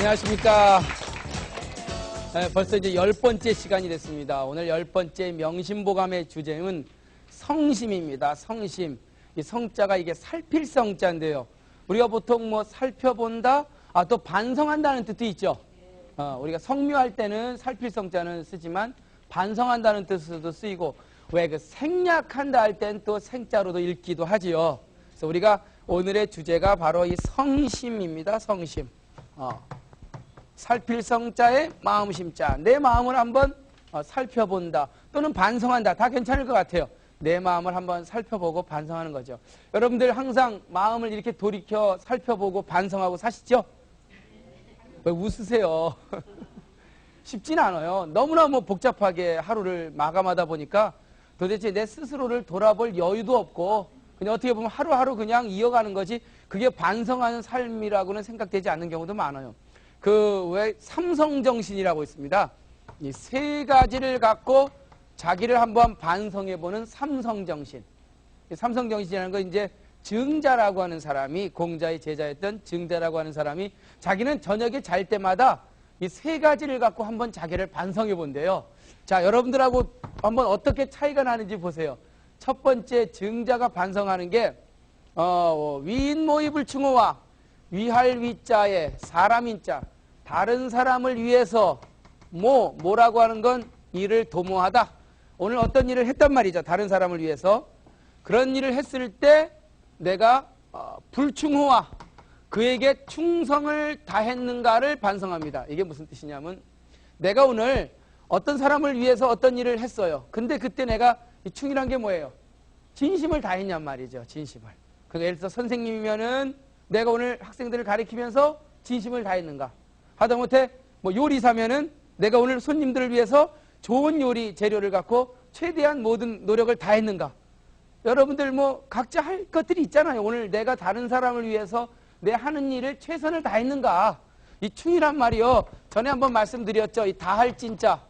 안녕하십니까. 벌써 이제 10번째 시간이 됐습니다. 오늘 10번째 명심보감의 주제는 성심입니다. 성심. 이 성자가 이게 살필 성자인데요. 우리가 보통 뭐 살펴본다, 또 반성한다는 뜻도 있죠. 우리가 성묘할 때는 살필 성자는 쓰지만 반성한다는 뜻으로도 쓰이고, 왜 그 생략한다 할 땐 또 생자로도 읽기도 하지요. 그래서 우리가 오늘의 주제가 바로 이 성심입니다. 성심. 살필 성자의 마음심자. 내 마음을 한번 살펴본다 또는 반성한다. 다 괜찮을 것 같아요. 내 마음을 한번 살펴보고 반성하는 거죠. 여러분들 항상 마음을 이렇게 돌이켜 살펴보고 반성하고 사시죠? 왜 웃으세요? 쉽진 않아요. 너무나 복잡하게 하루를 마감하다 보니까 도대체 내 스스로를 돌아볼 여유도 없고 그냥 어떻게 보면 하루하루 그냥 이어가는 거지 그게 반성하는 삶이라고는 생각되지 않는 경우도 많아요. 그 왜 삼성정신이라고 있습니다. 이 세 가지를 갖고 자기를 한번 반성해보는 삼성정신. 삼성정신이라는 건 이제 증자라고 하는 사람이, 공자의 제자였던 증자라고 하는 사람이 자기는 저녁에 잘 때마다 이 세 가지를 갖고 한번 자기를 반성해 본대요. 자, 여러분들하고 한번 어떻게 차이가 나는지 보세요. 첫 번째 증자가 반성하는 게 위인모이불충호와 위할 위자에 사람인자, 다른 사람을 위해서 뭐라고 하는 건 일을 도모하다. 오늘 어떤 일을 했단 말이죠. 다른 사람을 위해서. 그런 일을 했을 때 내가 불충호와 그에게 충성을 다했는가를 반성합니다. 이게 무슨 뜻이냐면 내가 오늘 어떤 사람을 위해서 어떤 일을 했어요. 근데 그때 내가 이 충이란 게 뭐예요? 진심을 다했냔 말이죠. 진심을. 그러니까 예를 들어서 선생님이면은 내가 오늘 학생들을 가르치면서 진심을 다했는가? 하다못해 요리사면은 내가 오늘 손님들을 위해서 좋은 요리 재료를 갖고 최대한 모든 노력을 다했는가? 여러분들 각자 할 것들이 있잖아요. 오늘 내가 다른 사람을 위해서 내 하는 일을 최선을 다했는가? 이 충이란 말이요. 전에 한번 말씀드렸죠. 이 다할 진짜,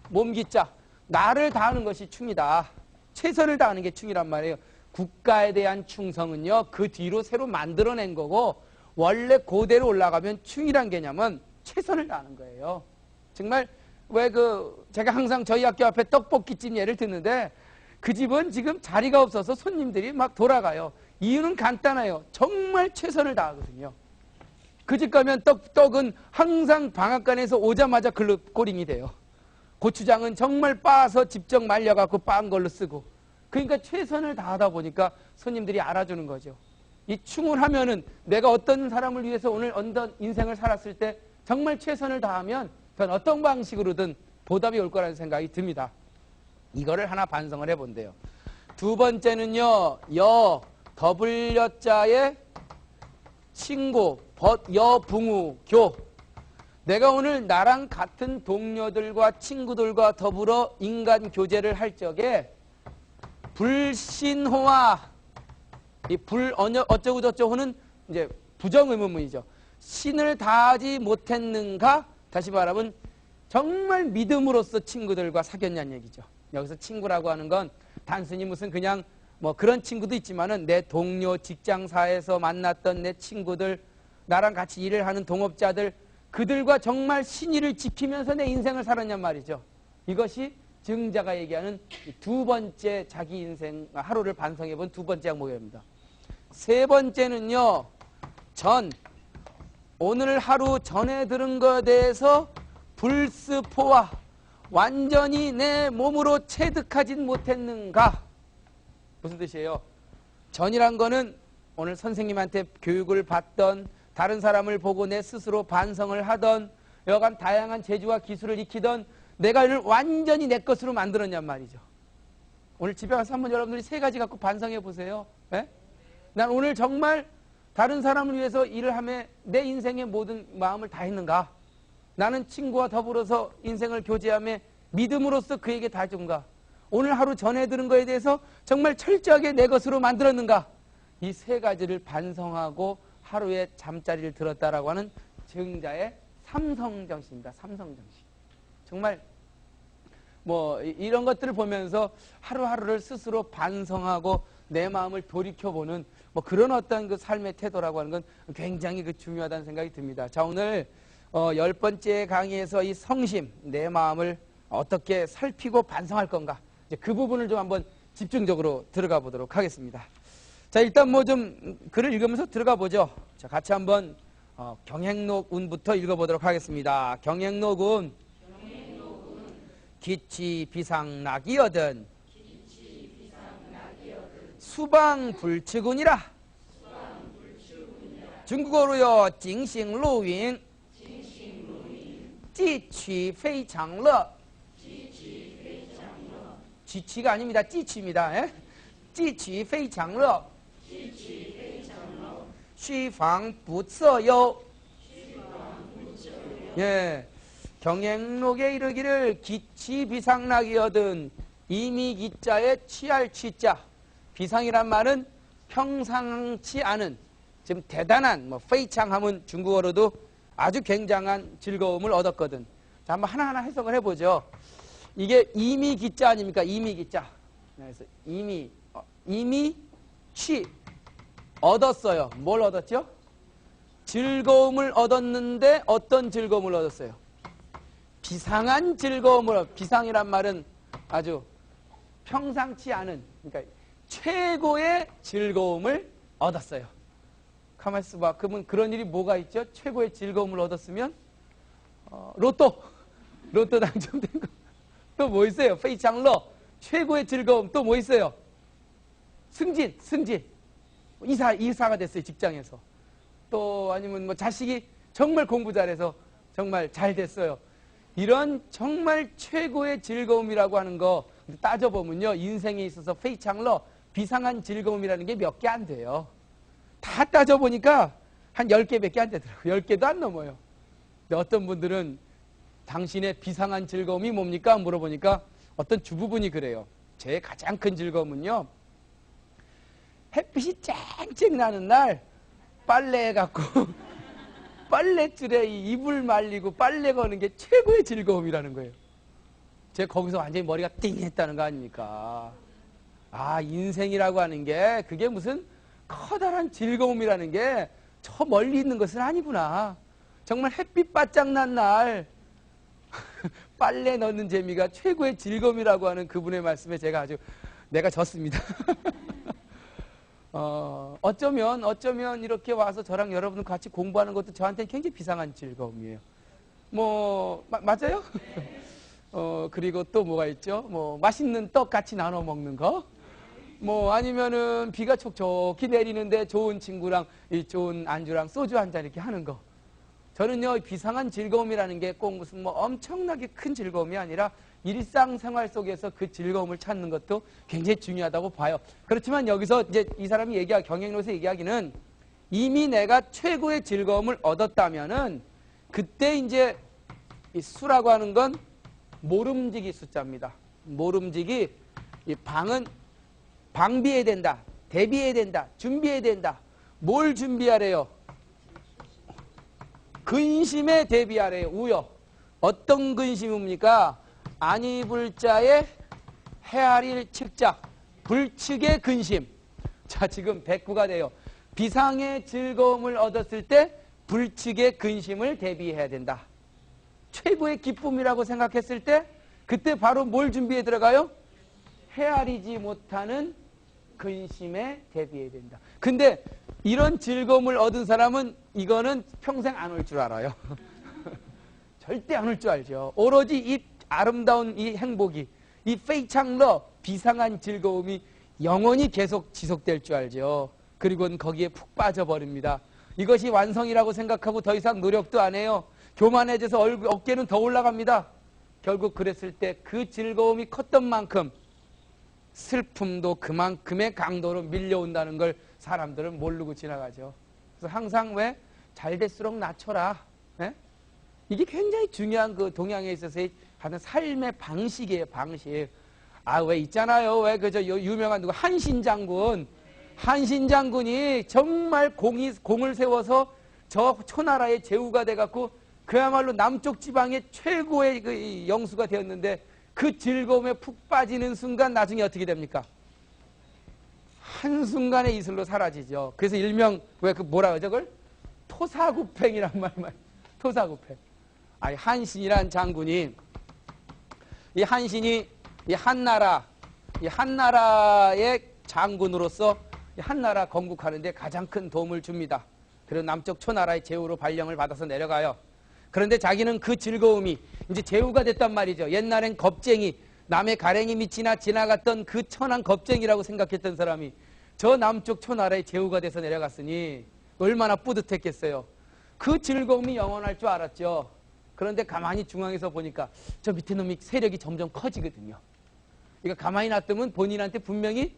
몸기자. 나를 다하는 것이 충이다. 최선을 다하는 게 충이란 말이에요. 국가에 대한 충성은요. 그 뒤로 새로 만들어낸 거고 원래 그대로 올라가면 충이란 개념은 최선을 다하는 거예요. 정말 제가 항상 저희 학교 앞에 떡볶이집 예를 듣는데 그 집은 지금 자리가 없어서 손님들이 막 돌아가요. 이유는 간단해요. 정말 최선을 다하거든요. 그 집 가면 떡은 항상 방앗간에서 오자마자 글루꼬링이 돼요. 고추장은 정말 빻아서 직접 말려갖고 빻은 걸로 쓰고. 그러니까 최선을 다하다 보니까 손님들이 알아주는 거죠. 이 충을 내가 어떤 사람을 위해서 오늘 어떤 인생을 살았을 때 정말 최선을 다하면 전 어떤 방식으로든 보답이 올 거라는 생각이 듭니다. 이거를 하나 반성을 해본대요. 두 번째는요. 더블여자의 친구, 여붕우, 교. 내가 오늘 나랑 같은 동료들과 친구들과 더불어 인간 교제를 할 적에 불신호와 이 어쩌고 저쩌고는 이제 부정의문문이죠. 신을 다하지 못했는가? 다시 말하면 정말 믿음으로써 친구들과 사귀었냐는 얘기죠. 여기서 친구라고 하는 건 단순히 무슨 그냥 그런 친구도 있지만은 내 동료 직장사에서 만났던 내 친구들, 나랑 같이 일을 하는 동업자들, 그들과 정말 신의를 지키면서 내 인생을 살았냔 말이죠. 이것이 증자가 얘기하는 두 번째 자기 인생 하루를 반성해 본 두 번째 항목입니다. 세 번째는요. 오늘 하루 전에 들은 것에 대해서 불스포와 완전히 내 몸으로 체득하진 못했는가? 무슨 뜻이에요? 전이란 거는 오늘 선생님한테 교육을 받던, 다른 사람을 보고 내 스스로 반성을 하던, 여간 다양한 재주와 기술을 익히던 내가 이를 완전히 내 것으로 만들었냔 말이죠. 오늘 집에 가서 한번 여러분들이 세 가지 갖고 반성해 보세요. 네? 난 오늘 정말 다른 사람을 위해서 일을 하며 내 인생의 모든 마음을 다했는가? 나는 친구와 더불어서 인생을 교제하며 믿음으로써 그에게 다해준가? 오늘 하루 전에 들은 거에 대해서 정말 철저하게 내 것으로 만들었는가? 이 세 가지를 반성하고 하루에 잠자리를 들었다라고 하는 증자의 삼성정신입니다. 삼성정신. 정말 이런 것들을 보면서 하루하루를 스스로 반성하고 내 마음을 돌이켜보는 그런 어떤 그 삶의 태도라고 하는 건 굉장히 중요하다는 생각이 듭니다. 자, 오늘 10번째 강의에서 이 성심, 내 마음을 어떻게 살피고 반성할 건가. 이제 그 부분을 좀 한번 집중적으로 들어가 보도록 하겠습니다. 자, 일단 뭐 좀 글을 읽으면서 들어가 보죠. 자, 같이 한번 경행록 운부터 읽어보도록 하겠습니다. 경행록 운. 기치 비상락이여든 수방 불치군이라. 중국어로요, 징싱루윈, 지취 페이창러. 지취가 아닙니다. 지취입니다. 예? 지취 페이창러. 쉬방 부처요. 예. 경행록에 이르기를 기치 비상락이 얻은 이미 기자의 취할 취자. 비상이란 말은 평상치 않은, 지금 대단한, 페이창하면 중국어로도 아주 굉장한 즐거움을 얻었거든. 자, 한번 하나하나 해석을 해보죠. 이게 이미 기자 아닙니까? 이미 기자. 그래서 이미 취 얻었어요. 뭘 얻었죠? 즐거움을 얻었는데 어떤 즐거움을 얻었어요? 비상한 즐거움을, 비상이란 말은 아주 평상치 않은, 그러니까 최고의 즐거움을 얻었어요. 가만히 있어봐. 그러면 그런 일이 뭐가 있죠? 최고의 즐거움을 얻었으면 로또 당첨된 거. 또 뭐 있어요? 페이창러, 최고의 즐거움. 또 뭐 있어요? 승진. 이사가 됐어요. 직장에서. 또 아니면 뭐 자식이 정말 공부 잘해서 정말 잘 됐어요. 이런 정말 최고의 즐거움이라고 하는 거 따져보면요, 인생에 있어서 페이창러, 비상한 즐거움이라는 게 몇 개 안 돼요. 다 따져보니까 한 10개밖에 안 되더라고요. 10개도 안 넘어요. 근데 어떤 분들은 당신의 비상한 즐거움이 뭡니까? 물어보니까 어떤 주부분이 그래요. 제 가장 큰 즐거움은요, 햇빛이 쨍쨍 나는 날 빨래 해갖고 빨래줄에 이불 말리고 빨래 거는 게 최고의 즐거움이라는 거예요. 제가 거기서 완전히 머리가 띵 했다는 거 아닙니까? 아, 인생이라고 하는 게 그게 무슨 커다란 즐거움이라는 게 저 멀리 있는 것은 아니구나. 정말 햇빛 바짝 난 날 빨래 넣는 재미가 최고의 즐거움이라고 하는 그분의 말씀에 제가 아주 내가 졌습니다. 어쩌면 이렇게 와서 저랑 여러분 같이 공부하는 것도 저한테는 굉장히 비상한 즐거움이에요. 맞아요? 그리고 또 뭐가 있죠? 맛있는 떡 같이 나눠 먹는 거? 아니면은 비가 촉촉히 내리는데 좋은 친구랑 이 좋은 안주랑 소주 한 잔 이렇게 하는 거. 저는요, 비상한 즐거움이라는 게 꼭 무슨 엄청나게 큰 즐거움이 아니라 일상생활 속에서 그 즐거움을 찾는 것도 굉장히 중요하다고 봐요. 그렇지만 여기서 이제 이 사람이 경행록에서 얘기하기는 이미 내가 최고의 즐거움을 얻었다면은 그때 이제 이 수라고 하는 건 모름지기 숫자입니다. 모름지기, 이 방은 방비해야 된다, 대비해야 된다, 준비해야 된다. 뭘 준비하래요? 근심에 대비하래요. 우여. 어떤 근심입니까? 아니불자의 헤아릴 측자, 불측의 근심. 자, 지금 백구가 돼요. 비상의 즐거움을 얻었을 때 불측의 근심을 대비해야 된다. 최고의 기쁨이라고 생각했을 때 그때 바로 뭘 준비해 들어가요? 헤아리지 못하는 근심에 대비해야 된다. 근데 이런 즐거움을 얻은 사람은 이거는 평생 안 올 줄 알아요. 절대 안 올 줄 알죠. 오로지 이 아름다운 이 행복이, 이 페이창러, 비상한 즐거움이 영원히 계속 지속될 줄 알죠. 그리고는 거기에 푹 빠져버립니다. 이것이 완성이라고 생각하고 더 이상 노력도 안 해요. 교만해져서 어깨는 더 올라갑니다. 결국 그랬을 때 그 즐거움이 컸던 만큼 슬픔도 그만큼의 강도로 밀려온다는 걸 사람들은 모르고 지나가죠. 그래서 항상 왜 잘 될수록 낮춰라. 네? 이게 굉장히 중요한 그 동양에 있어서의 하는 삶의 방식이에요. 방식. 왜 있잖아요. 왜 유명한 누구 한신장군이 정말 공을 세워서 저 초나라의 제후가 돼갖고 그야말로 남쪽 지방의 최고의 그 영수가 되었는데 그 즐거움에 푹 빠지는 순간 나중에 어떻게 됩니까? 한순간에 이슬로 사라지죠. 그래서 일명 왜 뭐라 그러죠? 그걸 토사구팽이란 말 토사구팽. 한신이란 장군이 이 한신이 이 한나라의 장군으로서 이 한나라 건국하는데 가장 큰 도움을 줍니다. 그리고 남쪽 초나라의 제후로 발령을 받아서 내려가요. 그런데 자기는 그 즐거움이 이제 제후가 됐단 말이죠. 옛날엔 겁쟁이, 남의 가랭이 밑이나 지나갔던 그 천한 겁쟁이라고 생각했던 사람이 저 남쪽 초나라의 제후가 돼서 내려갔으니 얼마나 뿌듯했겠어요. 그 즐거움이 영원할 줄 알았죠. 그런데 가만히 중앙에서 보니까 저 밑에 놈이 세력이 점점 커지거든요. 그러니까 가만히 놔두면 본인한테 분명히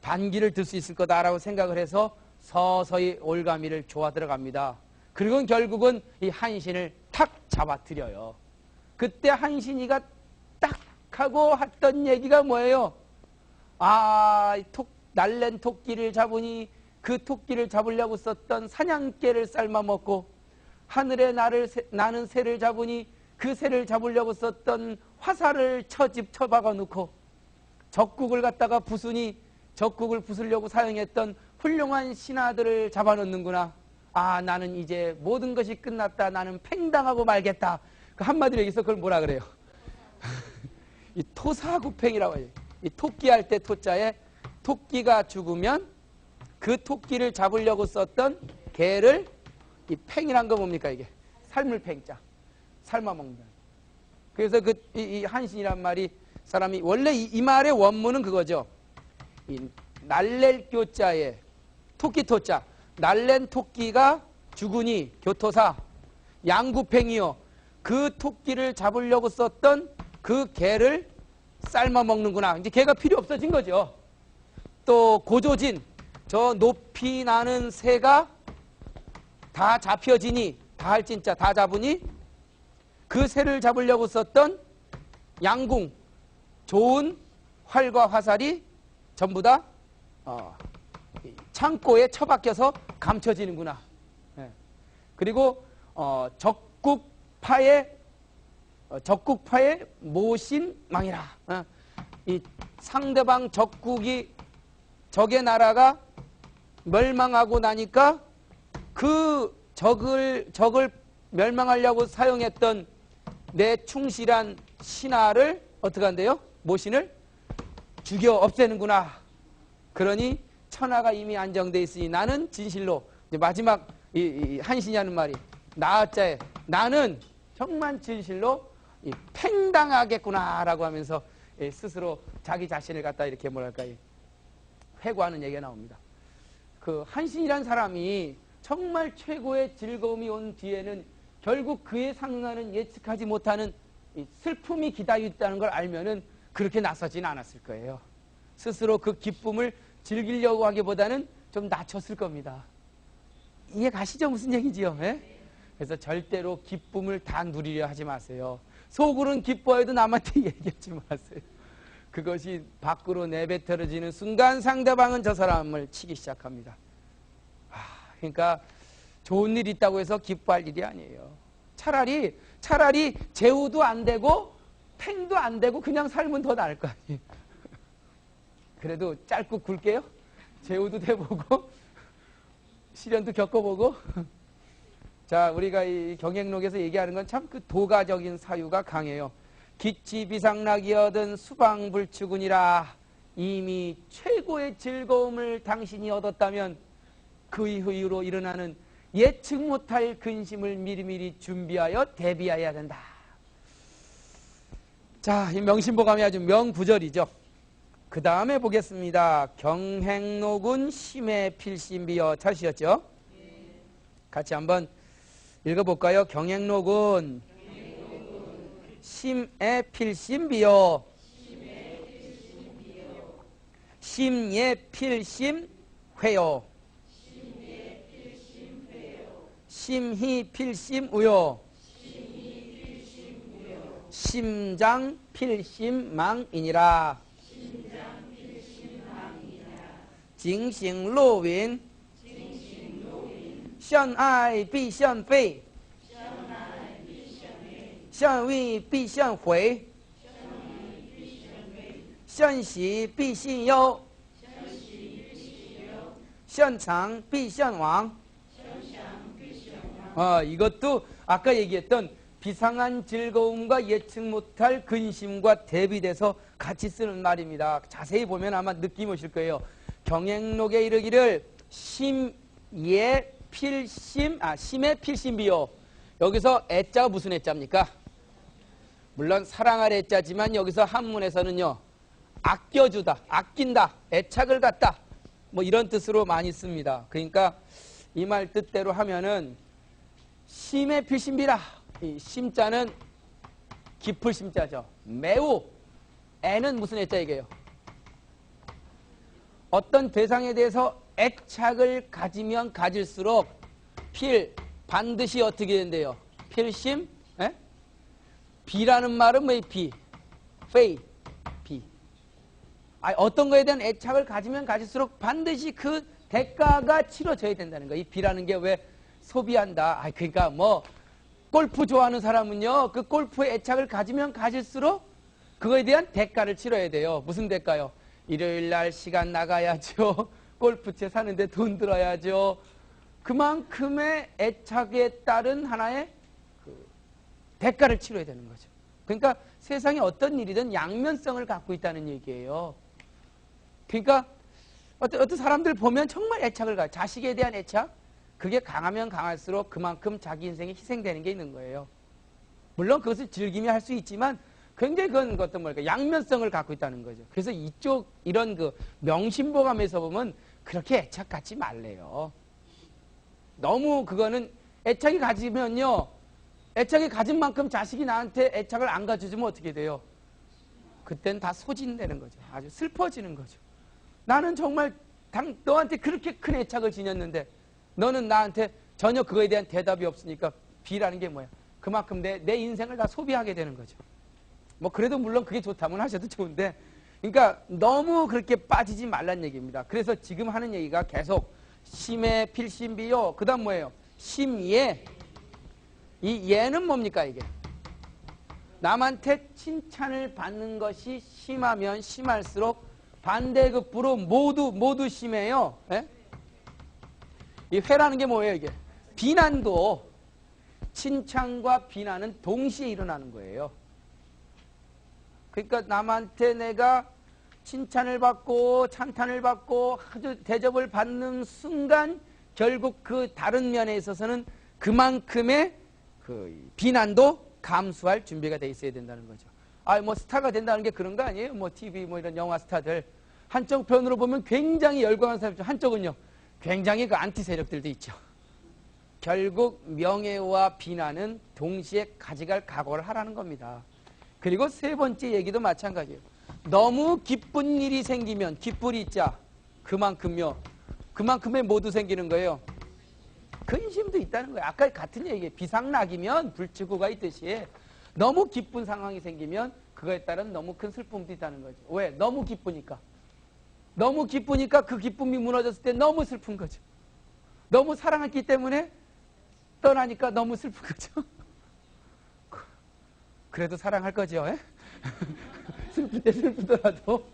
반기를 들 수 있을 거다라고 생각을 해서 서서히 올가미를 조아 들어갑니다. 그리고 결국은 이 한신을 탁 잡아들여요. 그때 한신이가 딱 하고 했던 얘기가 뭐예요? 날랜 토끼를 잡으니 그 토끼를 잡으려고 썼던 사냥개를 삶아 먹고 하늘에 나는 새를 잡으니 그 새를 잡으려고 썼던 화살을 쳐박아 놓고 적국을 갖다가 부수니 적국을 부수려고 사용했던 훌륭한 신하들을 잡아놓는구나. 나는 이제 모든 것이 끝났다. 나는 팽당하고 말겠다. 그 한마디로 얘기해서 그걸 뭐라 그래요? 이 토사구팽이라고 해요. 이 토끼 할 때 토자에 토끼가 죽으면 그 토끼를 잡으려고 썼던 개를 이 팽이란 거 뭡니까 이게? 삶을 팽자. 삶아 먹는다. 그래서 이 한신이란 말이 사람이 원래 이 말의 원문은 그거죠. 이 날랠 교자에 토끼 토자. 날랜 토끼가 죽으니 교토사 양구팽이요. 그 토끼를 잡으려고 썼던 그 개를 삶아 먹는구나. 이제 개가 필요 없어진 거죠. 또 고조진 저 높이 나는 새가 다 잡혀지니 다 할 진짜 다 잡으니 그 새를 잡으려고 썼던 양궁 좋은 활과 화살이 전부 다 창고에 처박혀서 감춰지는구나. 그리고 적국파의 모신망이라. 이 상대방 적의 나라가 멸망하고 나니까 그 적을 멸망하려고 사용했던 내 충실한 신하를 어떻게 한대요? 모신을 죽여 없애는구나. 그러니 천하가 이미 안정돼 있으니 나는 진실로 이제 마지막 이 한신이 하는 말이 나자에 나는 정말 진실로 팽당하겠구나라고 하면서 스스로 자기 자신을 갖다 이렇게 뭐랄까 회고하는 얘기가 나옵니다. 그 한신이란 사람이 정말 최고의 즐거움이 온 뒤에는 결국 그에 상응하는 예측하지 못하는 슬픔이 기다리고 있다는 걸 알면은 그렇게 나서지는 않았을 거예요. 스스로 그 기쁨을 즐기려고 하기보다는 좀 낮췄을 겁니다. 이해 가시죠? 무슨 얘기지요? 예? 그래서 절대로 기쁨을 다 누리려 하지 마세요. 속으로는 기뻐해도 남한테 얘기하지 마세요. 그것이 밖으로 내뱉어지는 순간 상대방은 저 사람을 치기 시작합니다. 그러니까 좋은 일이 있다고 해서 기뻐할 일이 아니에요. 차라리 제후도 안 되고 팽도 안 되고 그냥 살면 더 나을 거 아니에요. 그래도 짧고 굵게요. 제후도 돼보고 시련도 겪어보고. 자, 우리가 이 경행록에서 얘기하는 건 참 그 도가적인 사유가 강해요. 기치비상락이 얻은 수방불축은이라. 이미 최고의 즐거움을 당신이 얻었다면 그 이후로 일어나는 예측 못할 근심을 미리미리 준비하여 대비해야 된다. 자, 이 명심보감이 아주 명구절이죠. 그 다음에 보겠습니다. 경행록은 심의 필심비여. 잘 쓰셨죠? 같이 한번 읽어볼까요? 경행록은 심의 필심비여. 심예 필심회요. 심희 필심우요. 심장 필심망이니라. 징싱로윈相爱必相废，相遇必相回，相喜必信忧，相长必相亡。이것도 아까 얘기했던 비상한 즐거움과 예측 못할 근심과 대비돼서 같이 쓰는 말입니다. 자세히 보면 아마 느낌 오실 거예요. 경행록에 이르기를 심예 필심, 심의 필심비요. 여기서 애자가 무슨 애자입니까? 물론 사랑할 애자지만 여기서 한문에서는요, 아껴주다, 아낀다, 애착을 갖다, 뭐 이런 뜻으로 많이 씁니다. 그러니까 이 말 뜻대로 하면은 심의 필심비라. 이 심자는 깊을 심자죠. 매우. 애는 무슨 애자이게요? 어떤 대상에 대해서 애착을 가지면 가질수록 반드시 어떻게 된대요? 필심? 에? 비라는 말은 뭐예요? 비. 어떤 거에 대한 애착을 가지면 가질수록 반드시 그 대가가 치러져야 된다는 거예요. 이 비라는 게 왜 소비한다. 그러니까 뭐 골프 좋아하는 사람은요, 그 골프에 애착을 가지면 가질수록 그거에 대한 대가를 치러야 돼요. 무슨 대가요? 일요일 날 시간 나가야죠. 골프채 사는데 돈 들어야죠. 그만큼의 애착에 따른 하나의 대가를 치러야 되는 거죠. 그러니까 세상에 어떤 일이든 양면성을 갖고 있다는 얘기예요. 그러니까 어떤 사람들 보면 정말 애착을 가요. 자식에 대한 애착, 그게 강하면 강할수록 그만큼 자기 인생에 희생되는 게 있는 거예요. 물론 그것을 즐기며 할 수 있지만 굉장히 그건 어떤 뭘까, 양면성을 갖고 있다는 거죠. 그래서 이런 그 명심보감에서 보면 그렇게 애착 갖지 말래요. 너무 그거는 애착이 가지면요, 애착이 가진 만큼 자식이 나한테 애착을 안 가져주면 어떻게 돼요? 그땐 다 소진되는 거죠. 아주 슬퍼지는 거죠. 나는 정말 너한테 그렇게 큰 애착을 지녔는데 너는 나한테 전혀 그거에 대한 대답이 없으니까 비라는 게 뭐야? 그만큼 내 인생을 다 소비하게 되는 거죠. 뭐 그래도 물론 그게 좋다면 하셔도 좋은데, 그러니까 너무 그렇게 빠지지 말란 얘기입니다. 그래서 지금 하는 얘기가 계속 심의 필심비요. 그 다음 뭐예요? 심예. 이 예는 뭡니까 이게? 남한테 칭찬을 받는 것이 심하면 심할수록 반대급부로 모두 심해요. 예? 이 회라는 게 뭐예요 이게? 비난도 칭찬과 비난은 동시에 일어나는 거예요. 그러니까 남한테 내가 칭찬을 받고 찬탄을 받고 아주 대접을 받는 순간 결국 그 다른 면에 있어서는 그만큼의 그 비난도 감수할 준비가 돼 있어야 된다는 거죠. 뭐 스타가 된다는 게 그런 거 아니에요? 뭐 TV 뭐 이런 영화 스타들 한쪽 편으로 보면 굉장히 열광하는 사람이죠. 한쪽은요, 굉장히 그 안티 세력들도 있죠. 결국 명예와 비난은 동시에 가져갈 각오를 하라는 겁니다. 그리고 세 번째 얘기도 마찬가지예요. 너무 기쁜 일이 생기면 기쁠이 있자 그만큼의 모두 생기는 거예요. 근심도 있다는 거예요. 아까 같은 얘기예요. 비상락이면 불치구가 있듯이 너무 기쁜 상황이 생기면 그거에 따른 너무 큰 슬픔도 있다는 거죠. 왜? 너무 기쁘니까 그 기쁨이 무너졌을 때 너무 슬픈 거죠. 너무 사랑했기 때문에 떠나니까 너무 슬픈 거죠. 그래도 사랑할 거죠. 슬플 때 슬프더라도.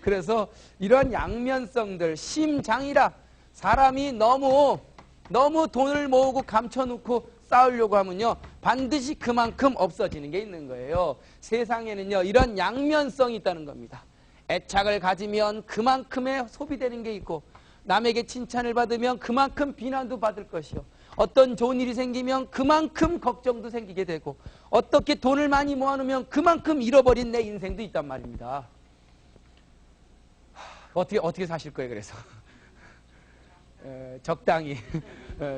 그래서 이러한 양면성들, 심장이라. 사람이 너무 돈을 모으고 감춰놓고 쌓으려고 하면요, 반드시 그만큼 없어지는 게 있는 거예요. 세상에는요, 이런 양면성이 있다는 겁니다. 애착을 가지면 그만큼의 소비되는 게 있고, 남에게 칭찬을 받으면 그만큼 비난도 받을 것이요. 어떤 좋은 일이 생기면 그만큼 걱정도 생기게 되고, 어떻게 돈을 많이 모아놓으면 그만큼 잃어버린 내 인생도 있단 말입니다. 어떻게 사실 거예요, 그래서? 적당히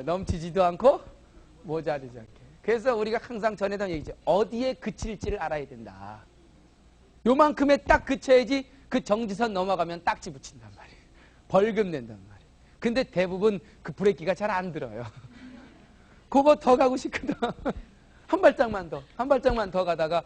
넘치지도 않고 모자르지 않게. 그래서 우리가 항상 전해던 얘기죠. 어디에 그칠지를 알아야 된다. 요만큼에 딱 그쳐야지 그 정지선 넘어가면 딱지 붙인단 말이에요. 벌금 낸단 말이에요. 근데 대부분 그 브레이크가 잘 안 들어요. 그거 더 가고 싶거든. 한 발짝만 더 가다가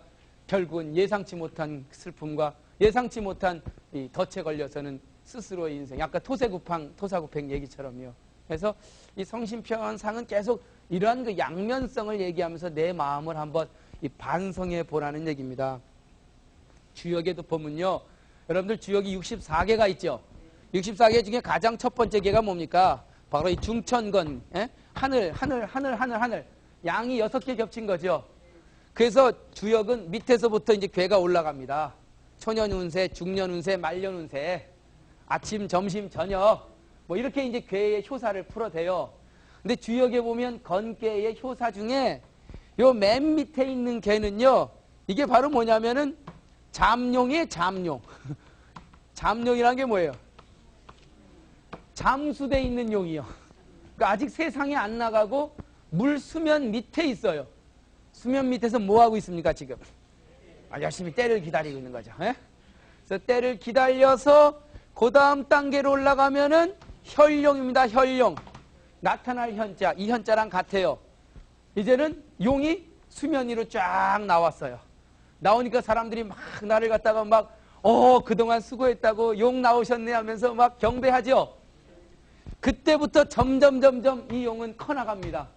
결국은 예상치 못한 슬픔과 예상치 못한 이 덫에 걸려서는 스스로의 인생, 약간 토사구팽 얘기처럼요. 그래서 이 성심편상은 계속 이러한 그 양면성을 얘기하면서 내 마음을 한번 이 반성해 보라는 얘기입니다. 주역에도 보면요, 여러분들 주역이 64개가 있죠. 64개 중에 가장 첫 번째 개가 뭡니까? 바로 이 중천건, 하늘. 양이 6개 겹친 거죠. 그래서 주역은 밑에서부터 이제 괴가 올라갑니다. 초년운세, 중년운세, 말년운세, 아침, 점심, 저녁 뭐 이렇게 이제 괴의 효사를 풀어대요. 근데 주역에 보면 건괴의 효사 중에 요 맨 밑에 있는 괴는요, 이게 바로 뭐냐면은 잠룡이에요, 잠룡. 잠룡이란 게 뭐예요? 잠수돼 있는 용이요. 그러니까 아직 세상에 안 나가고 물 수면 밑에 있어요. 수면 밑에서 뭐 하고 있습니까, 지금? 열심히 때를 기다리고 있는 거죠. 예? 그래서 때를 기다려서 그 다음 단계로 올라가면은 혈룡입니다, 혈룡. 나타날 현자, 이 현자랑 같아요. 이제는 용이 수면 위로 쫙 나왔어요. 나오니까 사람들이 막 나를 갖다가 막, 그동안 수고했다고 용 나오셨네 하면서 막 경배하죠. 그때부터 점점 이 용은 커나갑니다.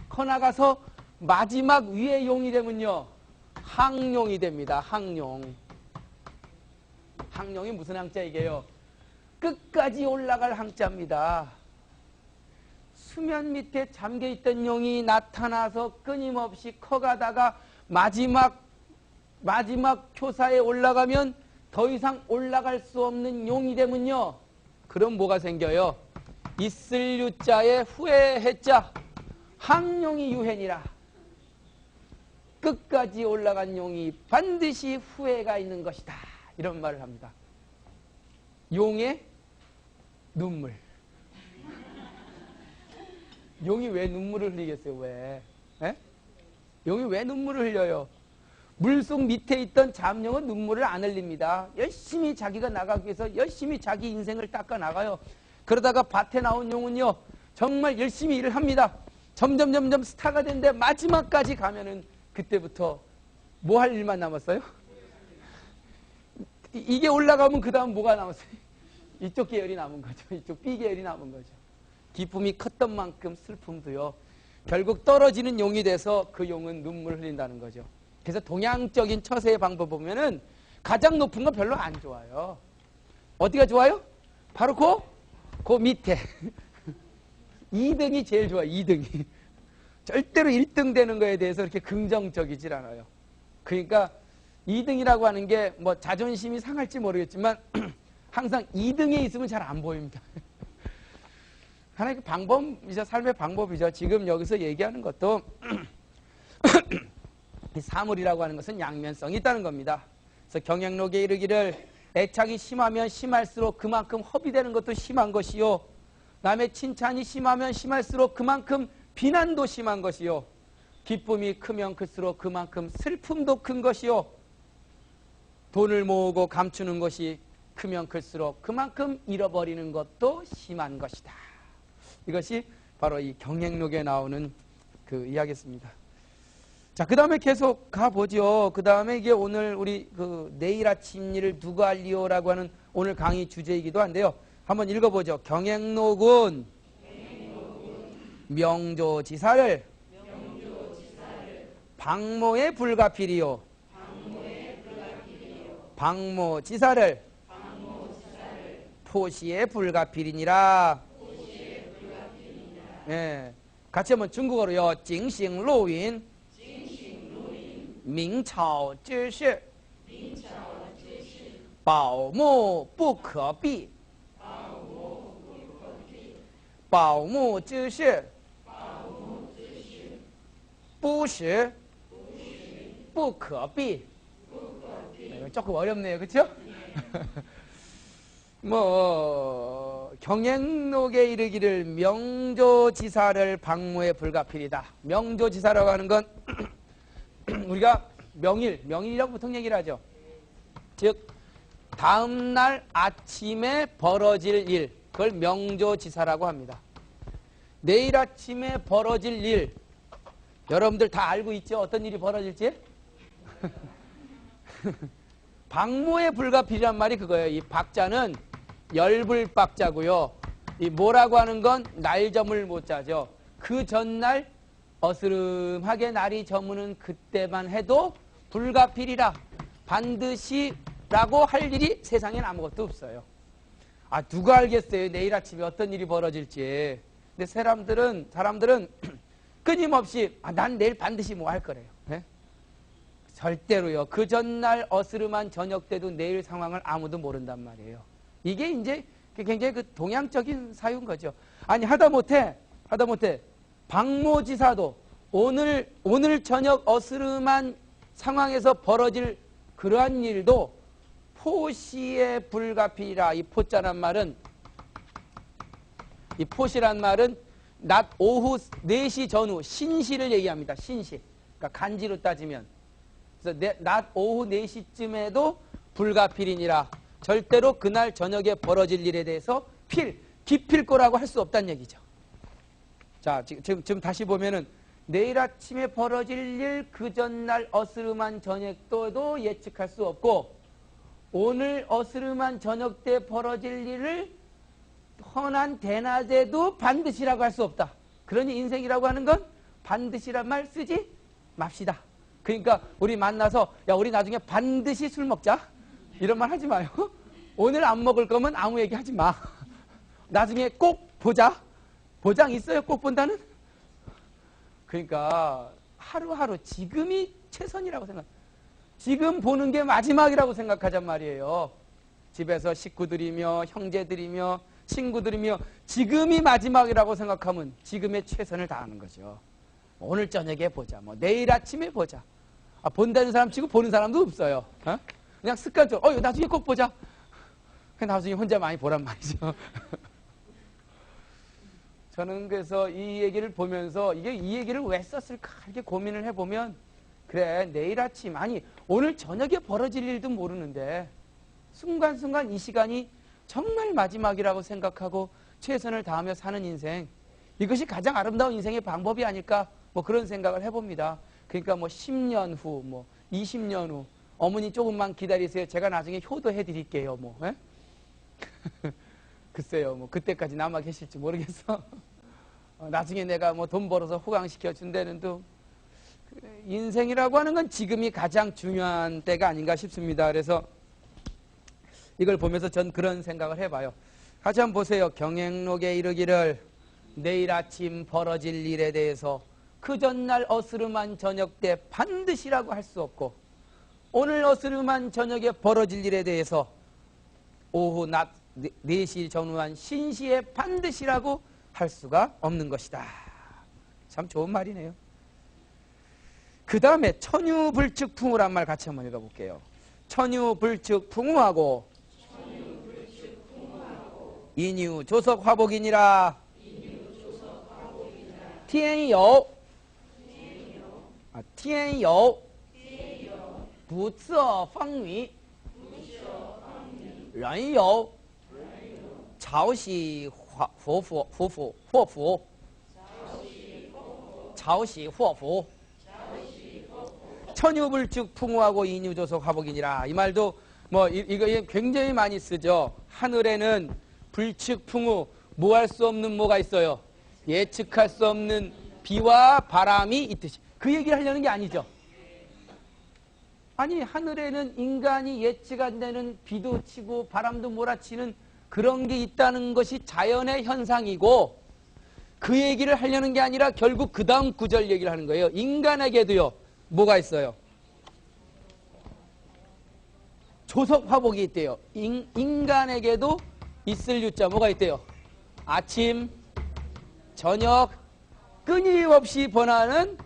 커나가서 마지막 위의 용이 되면요, 항룡이 됩니다. 항룡. 항룡이 무슨 항자이게요? 끝까지 올라갈 항자입니다. 수면 밑에 잠겨있던 용이 나타나서 끊임없이 커가다가 마지막 효사에 올라가면 더 이상 올라갈 수 없는 용이 되면요, 그럼 뭐가 생겨요? 있을 유자에 후에 해자, 항용이 유해니라. 끝까지 올라간 용이 반드시 후회가 있는 것이다, 이런 말을 합니다. 용의 눈물. 용이 왜 눈물을 흘리겠어요? 왜? 에? 용이 왜 눈물을 흘려요? 물속 밑에 있던 잠룡은 눈물을 안 흘립니다. 열심히 자기가 나가기 위해서 열심히 자기 인생을 닦아 나가요. 그러다가 밭에 나온 용은요, 정말 열심히 일을 합니다. 점점 스타가 되는데 마지막까지 가면은 그때부터 뭐 할 일만 남았어요? 이게 올라가면 그 다음 뭐가 남았어요? 이쪽 계열이 남은 거죠. 이쪽 B 계열이 남은 거죠. 기쁨이 컸던 만큼 슬픔도요, 결국 떨어지는 용이 돼서 그 용은 눈물을 흘린다는 거죠. 그래서 동양적인 처세의 방법 보면은 가장 높은 건 별로 안 좋아요. 어디가 좋아요? 바로 그 밑에 2등이 제일 좋아요. 2등이 절대로 1등 되는 거에 대해서 그렇게 긍정적이질 않아요. 그러니까 2등이라고 하는 게 뭐 자존심이 상할지 모르겠지만 항상 2등에 있으면 잘 안 보입니다. 하나의 방법이죠. 삶의 방법이죠. 지금 여기서 얘기하는 것도 이 사물이라고 하는 것은 양면성이 있다는 겁니다. 그래서 경행록에 이르기를 애착이 심하면 심할수록 그만큼 허비되는 것도 심한 것이요, 남의 칭찬이 심하면 심할수록 그만큼 비난도 심한 것이요, 기쁨이 크면 클수록 그만큼 슬픔도 큰 것이요, 돈을 모으고 감추는 것이 크면 클수록 그만큼 잃어버리는 것도 심한 것이다. 이것이 바로 이 경행록에 나오는 그 이야기였습니다. 자, 그 다음에 계속 가보죠. 그 다음에 이게 오늘 우리 내일 아침 일을 누가 알리오라고 하는 오늘 강의 주제이기도 한데요. 한번 읽어보죠. 경행록은 명조지사를 방모에 불가피리요. 방모지사를 포시에 불가피리니라. 예, 같이 한번 중국어로요. 징싱루인 明朝之事宝木不可避宝木之事不是不可避. 조금 어렵네요. 그렇죠? 경행록에 이르기를 명조지사를 방모에 불가피리다. 명조지사라고 하는 건 우리가 명일이라고 보통 얘기를 하죠. 즉 다음날 아침에 벌어질 일, 그걸 명조지사라고 합니다. 내일 아침에 벌어질 일, 여러분들 다 알고 있죠? 어떤 일이 벌어질지? 방모에 불가피리란 말이 그거예요. 이 박자는 열불박자고요. 이 뭐라고 하는 건 날점을 못 짜죠. 그 전날 어스름하게 날이 저무는 그때만 해도 불가피리라. 반드시 라고 할 일이 세상엔 아무것도 없어요. 누가 알겠어요? 내일 아침에 어떤 일이 벌어질지. 근데 사람들은 끊임없이 난 내일 반드시 뭐 할 거래요. 네? 절대로요. 그 전날 어스름한 저녁 때도 내일 상황을 아무도 모른단 말이에요. 이게 이제 굉장히 그 동양적인 사유인 거죠. 아니 하다못해 박모지사도 오늘 저녁 어스름한 상황에서 벌어질 그러한 일도 포시에 불가피라. 이 포자란 말은, 이 포시란 말은 낮 오후 4시 전후 신시를 얘기합니다. 신시. 그러니까 간지로 따지면. 그래서 낮 오후 4시쯤에도 불가필이니라. 절대로 그날 저녁에 벌어질 일에 대해서 기필 거라고 할 수 없다는 얘기죠. 자, 지금 다시 보면은 내일 아침에 벌어질 일, 그 전날 어스름한 저녁도 예측할 수 없고, 오늘 어스름한 저녁 때 벌어질 일을 헌한 대낮에도 반드시라고 할 수 없다. 그러니 인생이라고 하는 건 반드시란 말 쓰지 맙시다. 그러니까 우리 만나서 야 우리 나중에 반드시 술 먹자 이런 말 하지 마요. 오늘 안 먹을 거면 아무 얘기 하지 마. 나중에 꼭 보자. 보장 있어요? 꼭 본다는? 그러니까 하루하루 지금이 최선이라고 생각. 지금 보는 게 마지막이라고 생각하잔 말이에요. 집에서 식구들이며 형제들이며 친구들이며 지금이 마지막이라고 생각하면 지금의 최선을 다하는 거죠. 오늘 저녁에 보자. 뭐 내일 아침에 보자. 본다는 사람 치고 보는 사람도 없어요. 그냥 습관적으로 나중에 꼭 보자. 나중에 혼자 많이 보란 말이죠. 저는 그래서 이 얘기를 보면서 이 얘기를 왜 썼을까 이렇게 고민을 해보면 그래 내일 아침 아니 오늘 저녁에 벌어질 일도 모르는데 순간순간 이 시간이 정말 마지막이라고 생각하고 최선을 다하며 사는 인생 이것이 가장 아름다운 인생의 방법이 아닐까 뭐 그런 생각을 해봅니다. 그러니까 뭐 10년 후 뭐 20년 후 어머니 조금만 기다리세요. 제가 나중에 효도해 드릴게요. 뭐 글쎄요 뭐 그때까지 남아 계실지 모르겠어. 나중에 내가 뭐 돈 벌어서 호강시켜 준다는데 인생이라고 하는 건 지금이 가장 중요한 때가 아닌가 싶습니다. 그래서 이걸 보면서 전 그런 생각을 해봐요. 같이 한번 보세요. 경행록에 이르기를 내일 아침 벌어질 일에 대해서 그 전날 어스름한 저녁 때 반드시라고 할 수 없고 오늘 어스름한 저녁에 벌어질 일에 대해서 오후 낮 4시 전후한 신시에 반드시라고 할 수가 없는 것이다. 참 좋은 말이네요. 그 다음에 천유불측풍우란 말 같이 한번 읽어볼게요. 천유불측풍우하고 인유조석화복이니라. 티엔요 부처방위人有潮汐祸福 천유불측풍우하고 인유조석화복이니라. 이 말도 뭐 이거 굉장히 많이 쓰죠. 하늘에는 불측풍우 뭐 할 수 없는 뭐가 있어요. 예측할 수 없는 비와 바람이 있듯이 그 얘기를 하려는 게 아니죠. 아니 하늘에는 인간이 예측 안 되는 비도 치고 바람도 몰아치는 그런 게 있다는 것이 자연의 현상이고 그 얘기를 하려는 게 아니라 결국 그 다음 구절 얘기를 하는 거예요. 인간에게도요. 뭐가 있어요? 조석화복이 있대요. 인간에게도 있을 유자 뭐가 있대요? 아침, 저녁 끊임없이 번하는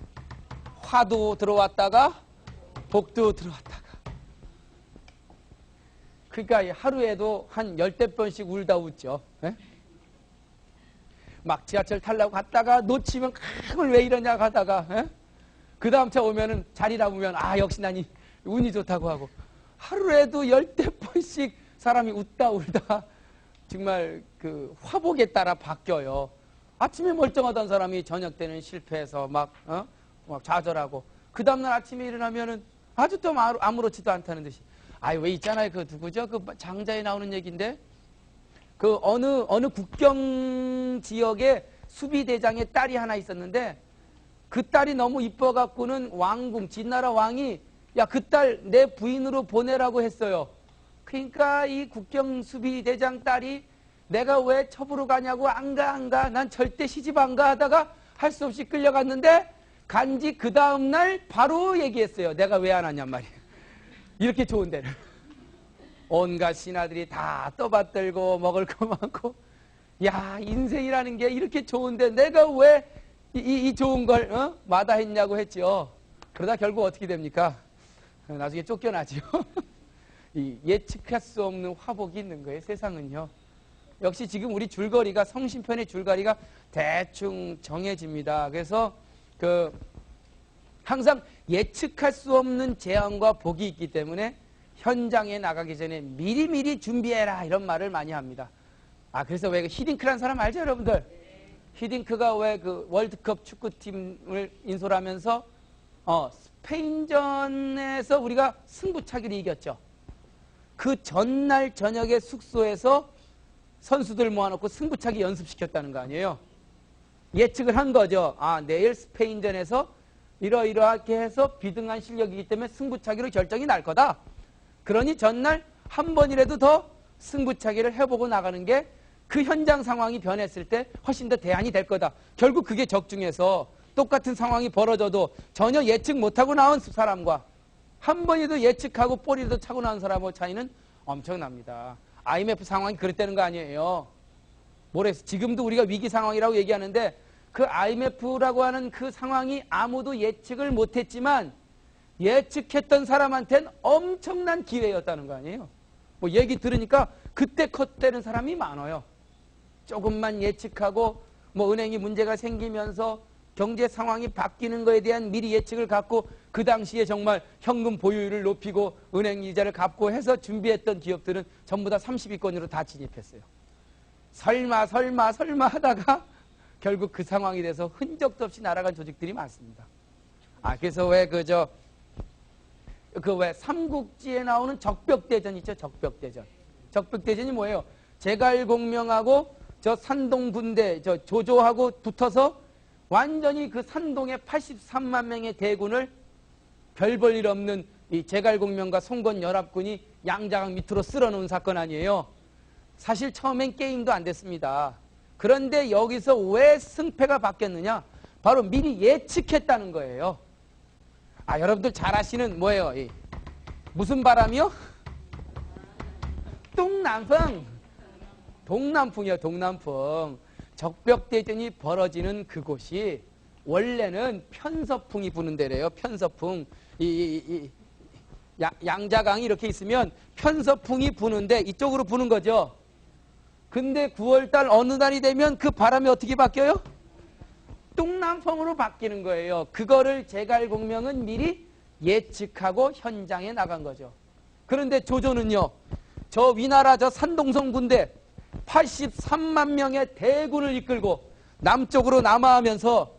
화도 들어왔다가 복도 들어왔다가 그러니까 하루에도 한 10대 번씩 울다 웃죠. 에? 막 지하철 타려고 갔다가 놓치면 그걸 왜 이러냐 가다가 그 다음 차 오면은 자리라 보면 역시 난 운이 좋다고 하고 하루에도 10대 번씩 사람이 웃다 울다 정말 그 화복에 따라 바뀌어요. 아침에 멀쩡하던 사람이 저녁 때는 실패해서 막 좌절하고 그 다음날 아침에 일어나면은 아주 또 아무렇지도 않다는 듯이 왜 있잖아요. 그 누구죠? 그 장자에 나오는 얘기인데 그 어느 국경 지역에 수비대장의 딸이 하나 있었는데 그 딸이 너무 이뻐갖고는 왕궁 진나라 왕이 야 그 딸 내 부인으로 보내라고 했어요. 그러니까 이 국경 수비대장 딸이 내가 왜 첩으로 가냐고 안 가 난 절대 시집 안 가 하다가 할 수 없이 끌려갔는데 간지 그 다음날 바로 얘기했어요. 내가 왜 안 왔냔 말이에요. 이렇게 좋은 데를. 온갖 신하들이 다 떠받들고 먹을 거 많고, 야, 인생이라는 게 이렇게 좋은데 내가 왜 이 좋은 걸 마다했냐고 했죠. 그러다 결국 어떻게 됩니까? 나중에 쫓겨나죠. 이 예측할 수 없는 화복이 있는 거예요, 세상은요. 역시 지금 우리 줄거리가, 성신편의 줄거리가 대충 정해집니다. 그래서 항상 예측할 수 없는 재앙과 복이 있기 때문에 현장에 나가기 전에 미리미리 준비해라, 이런 말을 많이 합니다. 그래서 왜 히딩크라는 사람 알죠, 여러분들? 히딩크가 왜 그 월드컵 축구팀을 인솔하면서 스페인전에서 우리가 승부차기를 이겼죠. 그 전날 저녁에 숙소에서 선수들 모아놓고 승부차기 연습시켰다는 거 아니에요. 예측을 한 거죠. 내일 스페인전에서 이러이러하게 해서 비등한 실력이기 때문에 승부차기로 결정이 날 거다. 그러니 전날 한 번이라도 더 승부차기를 해보고 나가는 게 그 현장 상황이 변했을 때 훨씬 더 대안이 될 거다. 결국 그게 적중해서 똑같은 상황이 벌어져도 전혀 예측 못하고 나온 사람과 한 번이라도 예측하고 볼이라도 차고 나온 사람의 차이는 엄청납니다. IMF 상황이 그랬다는 거 아니에요. 뭐래서 지금도 우리가 위기 상황이라고 얘기하는데 그 IMF라고 하는 그 상황이 아무도 예측을 못했지만 예측했던 사람한테는 엄청난 기회였다는 거 아니에요. 뭐 얘기 들으니까 그때 컸다는 사람이 많아요. 조금만 예측하고 뭐 은행이 문제가 생기면서 경제 상황이 바뀌는 거에 대한 미리 예측을 갖고 그 당시에 정말 현금 보유율을 높이고 은행 이자를 갚고 해서 준비했던 기업들은 전부 다 30위권으로 다 진입했어요. 설마 하다가 결국 그 상황이 돼서 흔적도 없이 날아간 조직들이 많습니다. 그래서 왜 왜 삼국지에 나오는 적벽대전 있죠? 적벽대전. 적벽대전이 뭐예요? 제갈공명하고 저 산동 군대, 저 조조하고 붙어서 완전히 그 산동의 83만 명의 대군을 별 볼 일 없는 이 제갈공명과 송건 연합군이 양자강 밑으로 쓸어놓은 사건 아니에요. 사실 처음엔 게임도 안 됐습니다. 그런데 여기서 왜 승패가 바뀌었느냐? 바로 미리 예측했다는 거예요. 여러분들 잘 아시는 뭐예요? 무슨 바람이요? 동남풍이요, 동남풍. 적벽대전이 벌어지는 그곳이 원래는 편서풍이 부는 데래요. 편서풍. 양자강이 이렇게 있으면 편서풍이 부는데 이쪽으로 부는 거죠. 근데 9월달 어느 날이 되면 그 바람이 어떻게 바뀌어요? 동남풍으로 바뀌는 거예요. 그거를 제갈공명은 미리 예측하고 현장에 나간 거죠. 그런데 조조는요, 저 위나라 저 산동성 군대 83만 명의 대군을 이끌고 남쪽으로 남하하면서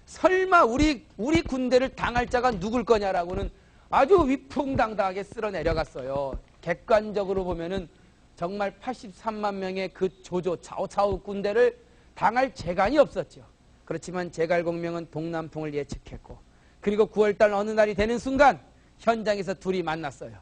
설마 우리 군대를 당할 자가 누굴 거냐라고는 아주 위풍당당하게 쓸어 내려갔어요. 객관적으로 보면은 정말 83만 명의 그 조조 차오차오 군대를 당할 재간이 없었죠. 그렇지만 제갈공명은 동남풍을 예측했고, 그리고 9월달 어느 날이 되는 순간 현장에서 둘이 만났어요.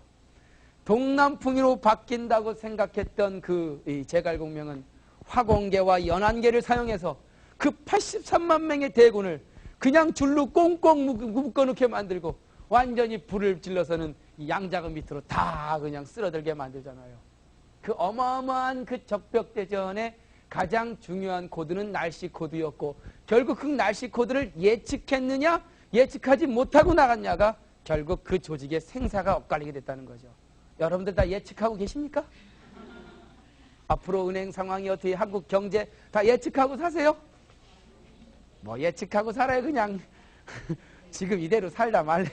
동남풍으로 바뀐다고 생각했던 이 제갈공명은 화공계와 연안계를 사용해서 그 83만 명의 대군을 그냥 줄로 꽁꽁 묶어놓게 만들고 완전히 불을 질러서는 양자강 밑으로 다 그냥 쓸어들게 만들잖아요. 그 어마어마한 그 적벽대전의 가장 중요한 코드는 날씨 코드였고, 결국 그 날씨 코드를 예측했느냐 예측하지 못하고 나갔냐가 결국 그 조직의 생사가 엇갈리게 됐다는 거죠. 여러분들 다 예측하고 계십니까? 앞으로 은행 상황이 어떻게, 한국 경제 다 예측하고 사세요? 뭐 예측하고 살아요 그냥. 지금 이대로 살다 말래요.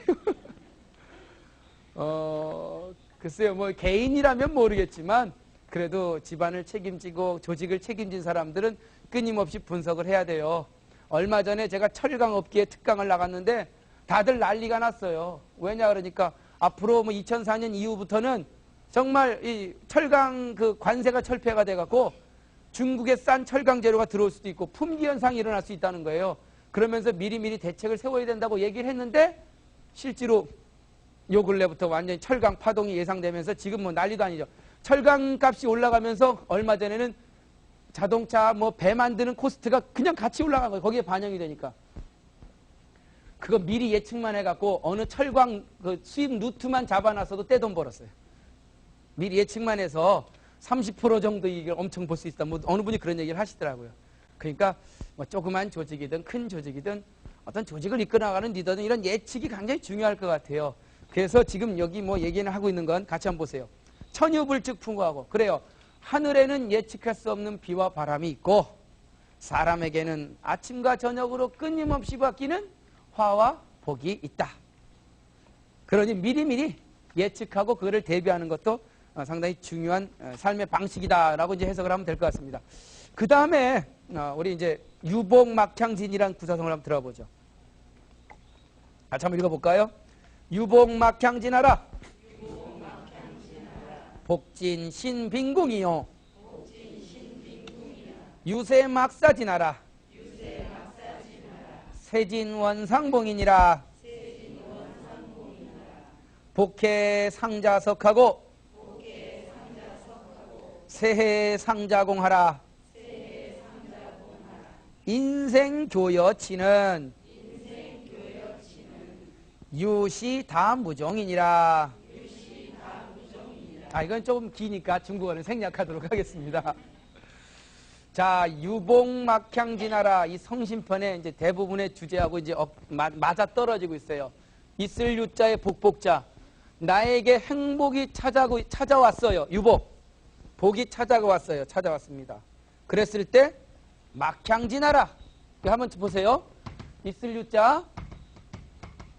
글쎄요, 뭐 개인이라면 모르겠지만 그래도 집안을 책임지고 조직을 책임진 사람들은 끊임없이 분석을 해야 돼요. 얼마 전에 제가 철강업계에 특강을 나갔는데 다들 난리가 났어요. 왜냐 그러니까 앞으로 뭐 2004년 이후부터는 정말 이 철강 그 관세가 철폐가 돼갖고 중국의 싼 철강 재료가 들어올 수도 있고 품귀 현상이 일어날 수 있다는 거예요. 그러면서 미리미리 대책을 세워야 된다고 얘기를 했는데 실제로 요 근래부터 완전히 철강 파동이 예상되면서 지금 뭐 난리도 아니죠. 철강 값이 올라가면서 얼마 전에는 자동차 뭐 배 만드는 코스트가 그냥 같이 올라간 거예요. 거기에 반영이 되니까. 그거 미리 예측만 해갖고 어느 철광 그 수입 루트만 잡아놨어도 떼돈 벌었어요. 미리 예측만 해서 30% 정도 이익을 엄청 볼 수 있다. 뭐 어느 분이 그런 얘기를 하시더라고요. 그러니까 뭐 조그만 조직이든 큰 조직이든 어떤 조직을 이끌어나가는 리더든 이런 예측이 굉장히 중요할 것 같아요. 그래서 지금 여기 뭐 얘기는 하고 있는 건 같이 한번 보세요. 천유불측 풍부하고 그래요. 하늘에는 예측할 수 없는 비와 바람이 있고 사람에게는 아침과 저녁으로 끊임없이 바뀌는 화와 복이 있다. 그러니 미리미리 예측하고 그거를 대비하는 것도 상당히 중요한 삶의 방식이다라고 이제 해석을 하면 될 것 같습니다. 그 다음에 우리 이제 유복막향진이라는 구사성을 한번 들어보죠. 같이 한번 읽어볼까요? 유복막향진하라. 복진신빈궁이요. 유세막사진하라. 세진원상봉이니라. 복해상자석하고 세해상자공하라. 인생교여치는 유시다무종이니라. 이건 조금 기니까 중국어는 생략하도록 하겠습니다. 자, 유복막향진하라. 이 성심편에 이제 대부분의 주제하고 이제 맞아 떨어지고 있어요. 있을 유자의 복복자. 나에게 행복이 찾아왔어요. 유복. 복이 찾아왔어요. 찾아왔습니다. 그랬을 때 막향진하라. 한번 보세요. 있을 유자,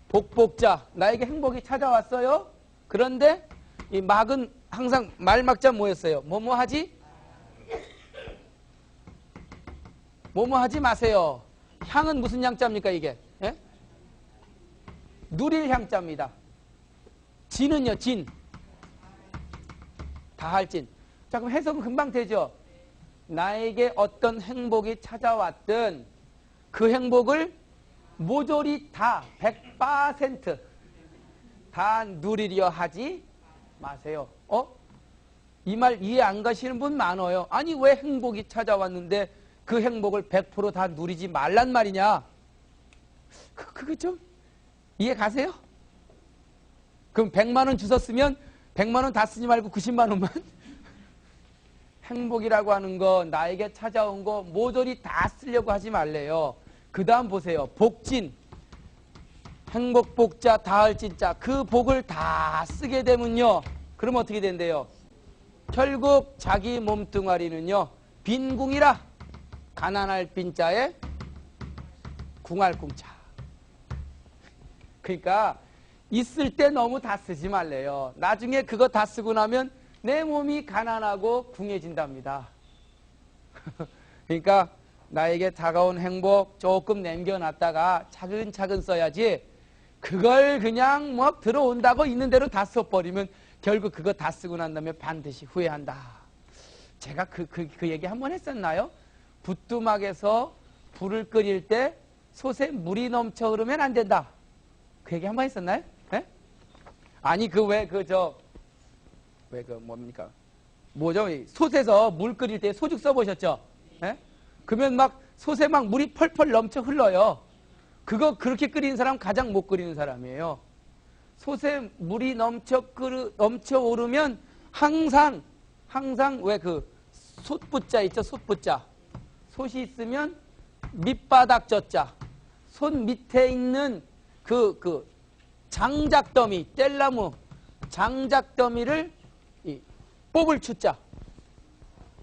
복복자. 나에게 행복이 찾아왔어요. 그런데 이 막은 항상 말막자 뭐였어요? 뭐뭐 하지? 뭐뭐 하지 마세요. 향은 무슨 향자입니까 이게? 예? 누릴 향자입니다. 진은요, 진. 다할 진. 자, 그럼 해석은 금방 되죠? 나에게 어떤 행복이 찾아왔든 그 행복을 모조리 다 100% 다 누리려 하지 마세요. 이 말 이해 안 가시는 분 많아요. 아니 왜 행복이 찾아왔는데 그 행복을 100% 다 누리지 말란 말이냐? 그게 좀 이해 가세요? 그럼 100만 원 주셨으면 100만 원 다 쓰지 말고 90만 원만? 행복이라고 하는 거 나에게 찾아온 거 모조리 다 쓰려고 하지 말래요. 그 다음 보세요. 복진. 행복복자 다할 진짜 그 복을 다 쓰게 되면요. 그럼 어떻게 된대요? 결국 자기 몸뚱아리는요. 빈궁이라. 가난할 빈자에 궁할 궁자. 그러니까 있을 때 너무 다 쓰지 말래요. 나중에 그거 다 쓰고 나면 내 몸이 가난하고 궁해진답니다. 그러니까 나에게 다가온 행복 조금 남겨놨다가 차근차근 써야지 그걸 그냥 뭐 들어온다고 있는 대로 다 써버리면 결국 그거 다 쓰고 난 다음에 반드시 후회한다. 제가 그 얘기 한번 했었나요? 부뚜막에서 불을 끓일 때 솥에 물이 넘쳐 흐르면 안 된다. 그 얘기 한번 했었나요? 네? 아니 뭡니까? 뭐죠? 솥에서 물 끓일 때 소죽 써보셨죠? 네? 그러면 막 솥에 막 물이 펄펄 넘쳐 흘러요. 그거 그렇게 끓이는 사람 가장 못 끓이는 사람이에요. 솥에 물이 넘쳐 오르면 항상 왜 그 솥붓자 있죠? 솥붓자. 솥이 있으면 밑바닥 젖자. 솥 밑에 있는 그 장작더미, 뗄나무 장작더미를 뽑을 추자.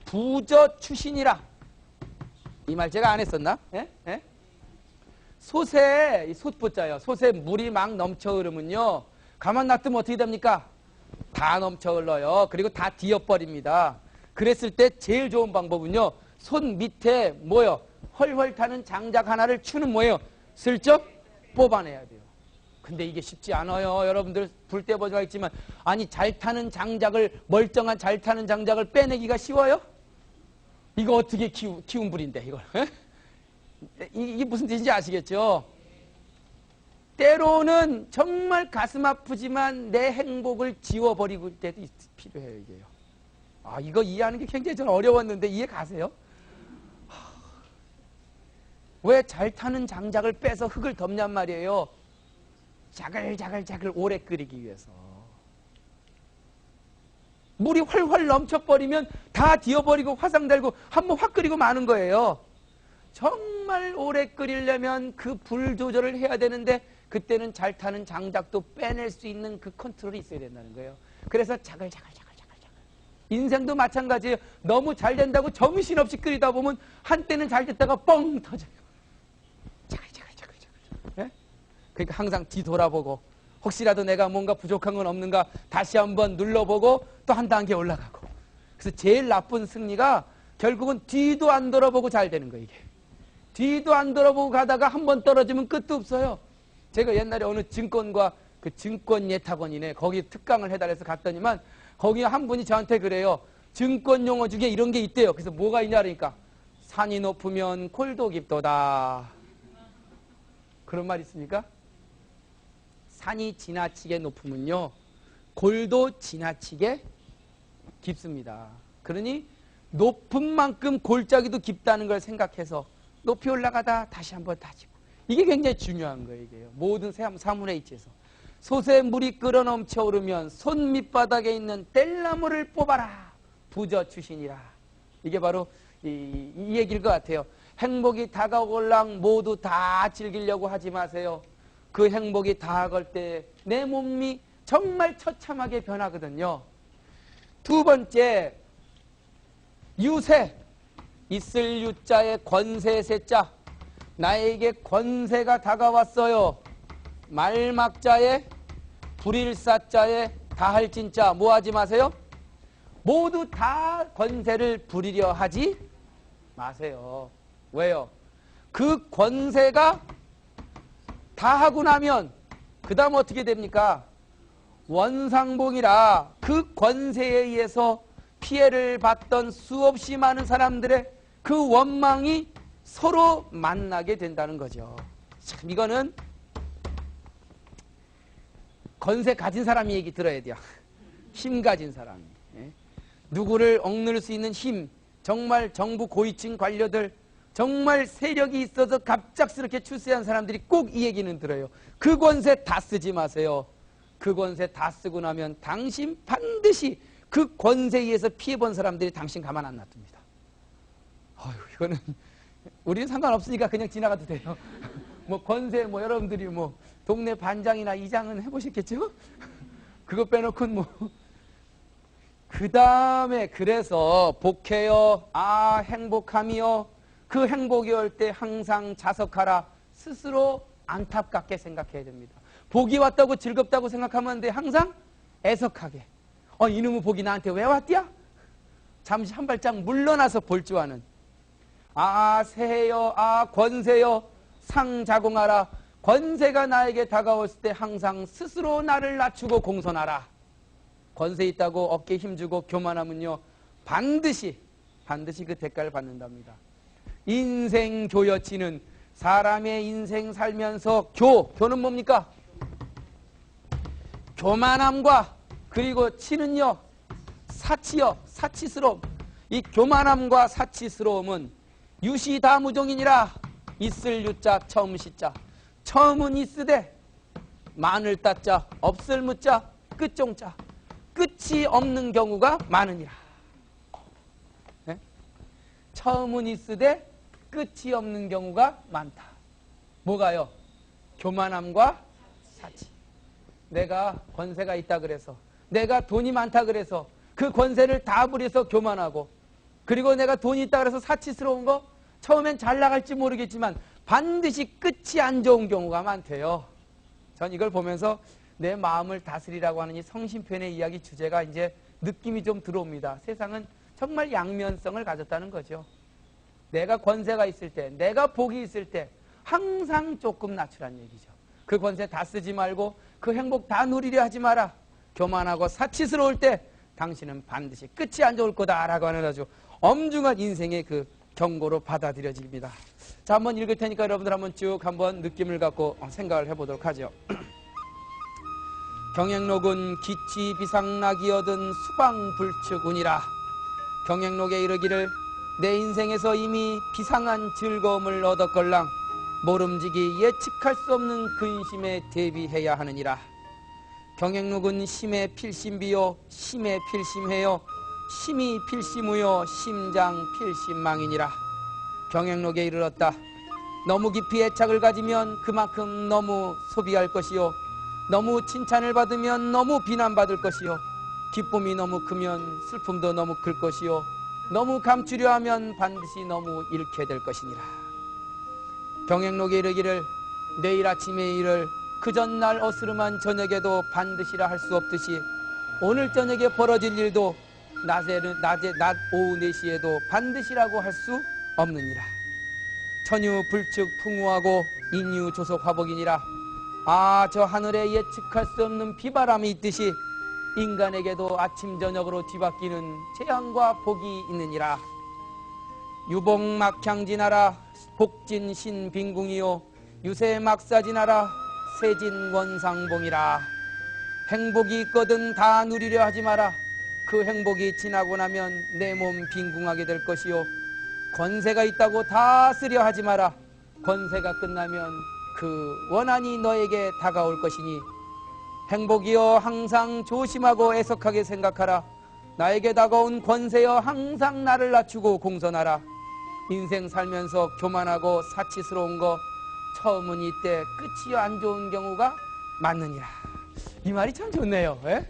부저 추신이라. 이 말 제가 안 했었나? 예? 예? 솥에, 솥붓자요. 솥에 물이 막 넘쳐 흐르면요. 가만 놔두면 어떻게 됩니까? 다 넘쳐 흘러요. 그리고 다 뒤어버립니다. 그랬을 때 제일 좋은 방법은요. 솥 밑에 뭐요? 헐헐 타는 장작 하나를 추는 뭐예요? 슬쩍 뽑아내야 돼요. 근데 이게 쉽지 않아요. 여러분들 불 떼보지가 있지만 아니 잘 타는 장작을 멀쩡한 잘 타는 장작을 빼내기가 쉬워요? 이거 어떻게 키운 불인데 이걸? 이게 무슨 뜻인지 아시겠죠? 때로는 정말 가슴 아프지만 내 행복을 지워버리고 때도 필요해요. 이게요. 이거 이해하는 게 굉장히 저는 어려웠는데 이해 가세요? 왜 잘 타는 장작을 빼서 흙을 덮냔 말이에요. 자글자글 오래 끓이기 위해서. 물이 훨훨 넘쳐버리면 다 뒤어버리고 화상달고 한번 확 끓이고 마는 거예요. 정말 오래 끓이려면 그 불 조절을 해야 되는데 그때는 잘 타는 장작도 빼낼 수 있는 그 컨트롤이 있어야 된다는 거예요. 그래서 자글자글. 인생도 마찬가지예요. 너무 잘 된다고 정신없이 끓이다 보면 한때는 잘 됐다가 뻥 터져요. 자글자글. 네? 그러니까 항상 뒤돌아보고 혹시라도 내가 뭔가 부족한 건 없는가 다시 한번 눌러보고 또 한 단계 올라가고. 그래서 제일 나쁜 승리가 결국은 뒤도 안 돌아보고 잘 되는 거예요. 이게. 뒤도 안 돌아보고 가다가 한번 떨어지면 끝도 없어요. 제가 옛날에 어느 증권과 그 증권 예탁원이네 거기 특강을 해달래서 갔더니만 거기 한 분이 저한테 그래요. 증권 용어 중에 이런 게 있대요. 그래서 뭐가 있냐 그러니까 산이 높으면 골도 깊도다. 그런 말 있습니까? 산이 지나치게 높으면요 골도 지나치게 깊습니다. 그러니 높은 만큼 골짜기도 깊다는 걸 생각해서 높이 올라가다 다시 한번 다지고. 이게 굉장히 중요한 거예요. 이게요. 모든 사물의 이치에서. 솥에 물이 끓어 넘쳐 오르면 손 밑바닥에 있는 뗄나무를 뽑아라. 부저 추신이라. 이게 바로 이 얘기일 것 같아요. 행복이 다가올랑 모두 다 즐기려고 하지 마세요. 그 행복이 다가올 때 내 몸이 정말 처참하게 변하거든요. 두 번째, 유세. 있을 유자에 권세 세자. 나에게 권세가 다가왔어요. 말막자에 불일사자에 다할 진짜 뭐 하지 마세요? 모두 다 권세를 부리려 하지 마세요. 왜요? 그 권세가 다 하고 나면 그 다음 어떻게 됩니까? 원상복이라 그 권세에 의해서 피해를 받던 수없이 많은 사람들의 그 원망이 서로 만나게 된다는 거죠. 참 이거는 권세 가진 사람이 얘기 들어야 돼요. 힘 가진 사람이. 누구를 억누를 수 있는 힘, 정말 정부 고위층 관료들, 정말 세력이 있어서 갑작스럽게 출세한 사람들이 꼭 이 얘기는 들어요. 그 권세 다 쓰지 마세요. 그 권세 다 쓰고 나면 당신 반드시 그 권세에 의해서 피해본 사람들이 당신 가만 안 놔둡니다. 어휴, 이거는 우리는 상관없으니까 그냥 지나가도 돼요. 뭐 권세 뭐 여러분들이 뭐 동네 반장이나 이장은 해보셨겠죠? 그거 빼놓고는 뭐. 그 다음에 그래서 복해요. 아 행복함이요. 그 행복이 올 때 항상 자석하라. 스스로 안타깝게 생각해야 됩니다. 복이 왔다고 즐겁다고 생각하면 안 돼. 항상 애석하게. 이놈의 복이 나한테 왜 왔디야? 잠시 한 발짝 물러나서 볼 줄 아는. 아 세요. 아 권세요. 상자공하라. 권세가 나에게 다가왔을 때 항상 스스로 나를 낮추고 공손하라. 권세 있다고 어깨에 힘주고 교만하면요 반드시 그 대가를 받는답니다. 인생 교여치는 사람의 인생 살면서 교는 뭡니까? 교만함과 그리고 치는요 사치요 사치스러움. 이 교만함과 사치스러움은 유시다무종이니라. 있을 유자 처음 시자. 처음은 있으되 많을 따자 없을 무자 끝종자. 끝이 없는 경우가 많으니라. 네? 처음은 있으되 끝이 없는 경우가 많다. 뭐가요? 교만함과 사치. 내가 권세가 있다 그래서, 내가 돈이 많다 그래서 그 권세를 다 부려서 교만하고, 그리고 내가 돈이 있다 그래서 사치스러운 거, 처음엔 잘 나갈지 모르겠지만 반드시 끝이 안 좋은 경우가 많대요. 전 이걸 보면서 내 마음을 다스리라고 하는 이 성심편의 이야기 주제가 이제 느낌이 좀 들어옵니다. 세상은 정말 양면성을 가졌다는 거죠. 내가 권세가 있을 때, 내가 복이 있을 때 항상 조금 낮추란 얘기죠. 그 권세 다 쓰지 말고 그 행복 다 누리려 하지 마라. 교만하고 사치스러울 때 당신은 반드시 끝이 안 좋을 거다라고 하는 아주 엄중한 인생의 그 경고로 받아들여집니다. 자, 한번 읽을 테니까 여러분들 한번 쭉 한번 느낌을 갖고 생각을 해보도록 하죠. 경행록은 기치 비상락이 얻은 수방불축운이라. 경행록에 이르기를 내 인생에서 이미 비상한 즐거움을 얻었걸랑 모름지기 예측할 수 없는 근심에 대비해야 하느니라. 경행록은 심의 필심비요 심의 필심해요 심이 필심우요 심장 필심망이니라. 경행록에 이르렀다. 너무 깊이 애착을 가지면 그만큼 너무 소비할 것이요 너무 칭찬을 받으면 너무 비난받을 것이요 기쁨이 너무 크면 슬픔도 너무 클 것이요 너무 감추려 하면 반드시 너무 잃게 될 것이니라. 경행록에 이르기를 내일 아침의 일을 그 전날 어스름한 저녁에도 반드시라 할 수 없듯이 오늘 저녁에 벌어질 일도 낮 오후 4시에도 반드시라고 할 수 없느니라. 천유 불측 풍우하고 인유 조속 화복이니라. 저 하늘에 예측할 수 없는 비바람이 있듯이 인간에게도 아침 저녁으로 뒤바뀌는 재앙과 복이 있느니라. 유복막향진하라 복진신 빈궁이요 유세막사진하라 세진원상봉이라. 행복이 있거든 다 누리려 하지 마라. 그 행복이 지나고 나면 내 몸 빈궁하게 될 것이요 권세가 있다고 다 쓰려 하지 마라. 권세가 끝나면 그 원한이 너에게 다가올 것이니 행복이여 항상 조심하고 애석하게 생각하라. 나에게 다가온 권세여 항상 나를 낮추고 공손하라. 인생 살면서 교만하고 사치스러운 거 처음은 이때 끝이 안 좋은 경우가 많느니라. 이 말이 참 좋네요. 에?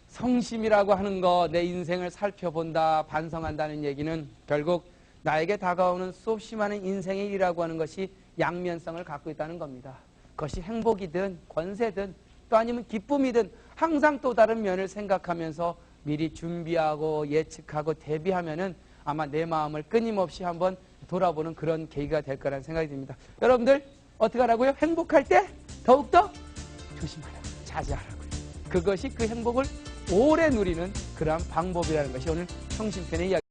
성심이라고 하는 거, 내 인생을 살펴본다, 반성한다는 얘기는 결국 나에게 다가오는 수없이 많은 인생의 일이라고 하는 것이 양면성을 갖고 있다는 겁니다. 그것이 행복이든 권세든 또 아니면 기쁨이든 항상 또 다른 면을 생각하면서 미리 준비하고 예측하고 대비하면은 아마 내 마음을 끊임없이 한번 돌아보는 그런 계기가 될 거라는 생각이 듭니다. 여러분들 어떻게 하라고요? 행복할 때 더욱더 조심하라고, 자제하라고요. 그것이 그 행복을 오래 누리는 그러한 방법이라는 것이 오늘 성심편의 이야기.